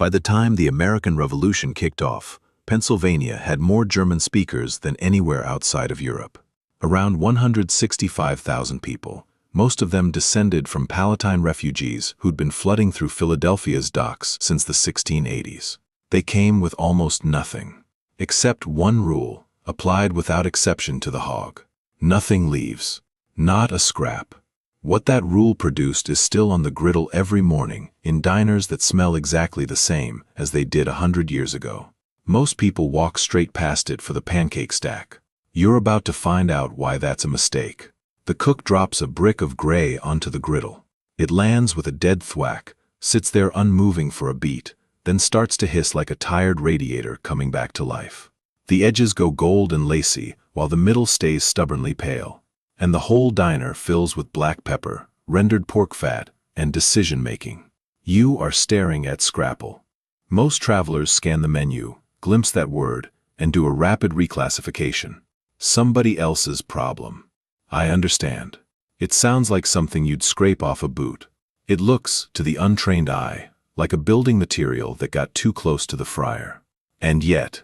By the time the American Revolution kicked off, Pennsylvania had more German speakers than anywhere outside of Europe. Around 165,000 people, most of them descended from Palatine refugees who'd been flooding through Philadelphia's docks since the 1680s. They came with almost nothing, except one rule, applied without exception to the hog. Nothing leaves. Not a scrap. What that rule produced is still on the griddle every morning in diners that smell exactly the same as they did 100 years ago. Most people walk straight past it for the pancake stack. You're about to find out why that's a mistake. The cook drops a brick of gray onto the griddle. It lands with a dead thwack, sits there unmoving for a beat, then starts to hiss like a tired radiator coming back to life. The edges go gold and lacy, while the middle stays stubbornly pale. And the whole diner fills with black pepper, rendered pork fat, and decision-making. You are staring at Scrapple. Most travelers scan the menu, glimpse that word, and do a rapid reclassification. Somebody else's problem. I understand. It sounds like something you'd scrape off a boot. It looks, to the untrained eye, like a building material that got too close to the fryer. And yet,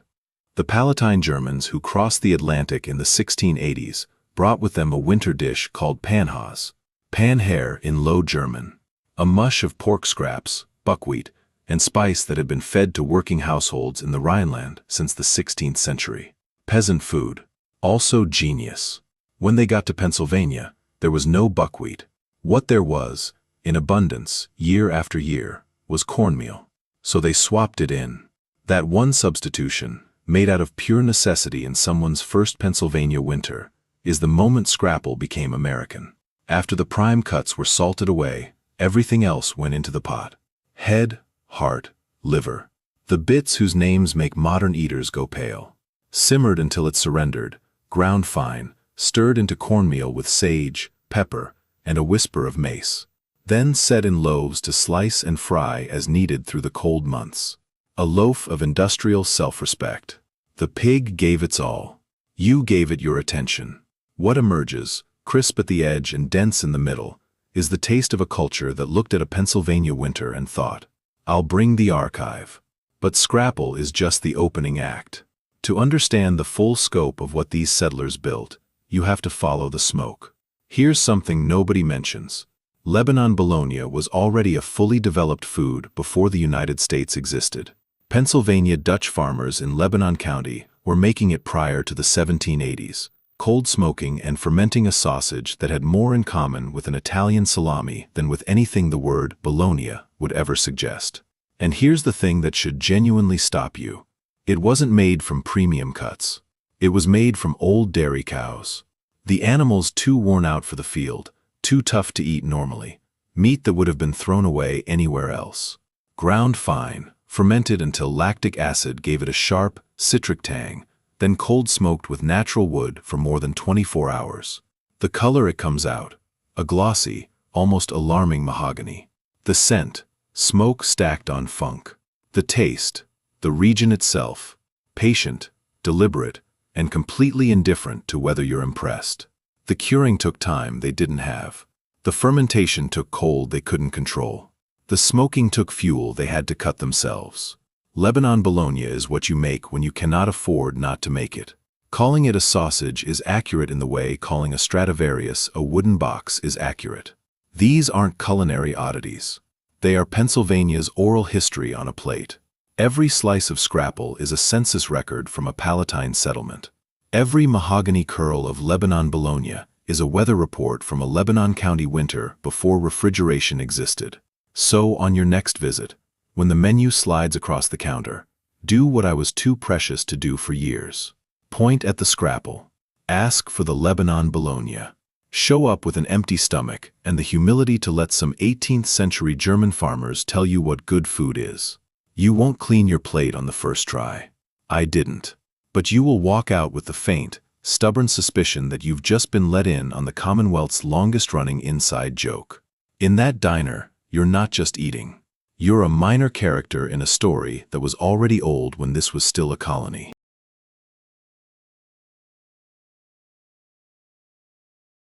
the Palatine Germans who crossed the Atlantic in the 1680s brought with them a winter dish called Pannhaas, Pannhaas in Low German, a mush of pork scraps, buckwheat, and spice that had been fed to working households in the Rhineland since the 16th century. Peasant food, also genius. When they got to Pennsylvania, there was no buckwheat. What there was, in abundance, year after year, was cornmeal. So they swapped it in. That one substitution, made out of pure necessity in someone's first Pennsylvania winter, is the moment Scrapple became American. After the prime cuts were salted away, everything else went into the pot. Head, heart, liver. The bits whose names make modern eaters go pale. Simmered until it surrendered, ground fine, stirred into cornmeal with sage, pepper, and a whisper of mace. Then set in loaves to slice and fry as needed through the cold months. A loaf of industrial self-respect. The pig gave its all. You gave it your attention. What emerges, crisp at the edge and dense in the middle, is the taste of a culture that looked at a Pennsylvania winter and thought, I'll bring the archive. But Scrapple is just the opening act. To understand the full scope of what these settlers built, you have to follow the smoke. Here's something nobody mentions. Lebanon Bologna was already a fully developed food before the United States existed. Pennsylvania Dutch farmers in Lebanon County were making it prior to the 1780s. Cold smoking and fermenting a sausage that had more in common with an Italian salami than with anything the word Bologna would ever suggest. And here's the thing that should genuinely stop you. It wasn't made from premium cuts. It was made from old dairy cows. The animals too worn out for the field, too tough to eat normally. Meat that would have been thrown away anywhere else. Ground fine, fermented until lactic acid gave it a sharp, citric tang, then cold smoked with natural wood for more than 24 hours. The color it comes out, a glossy, almost alarming mahogany. The scent, smoke stacked on funk. The taste, the region itself, patient, deliberate, and completely indifferent to whether you're impressed. The curing took time they didn't have. The fermentation took cold they couldn't control. The smoking took fuel they had to cut themselves. Lebanon Bologna is what you make when you cannot afford not to make it. Calling it a sausage is accurate in the way calling a Stradivarius a wooden box is accurate. These aren't culinary oddities. They are Pennsylvania's oral history on a plate. Every slice of Scrapple is a census record from a Palatine settlement. Every mahogany curl of Lebanon Bologna is a weather report from a Lebanon County winter before refrigeration existed. So on your next visit, when the menu slides across the counter, do what I was too precious to do for years. Point at the Scrapple. Ask for the Lebanon Bologna. Show up with an empty stomach and the humility to let some 18th-century German farmers tell you what good food is. You won't clean your plate on the first try. I didn't. But you will walk out with the faint, stubborn suspicion that you've just been let in on the Commonwealth's longest-running inside joke. In that diner, you're not just eating. You're a minor character in a story that was already old when this was still a colony.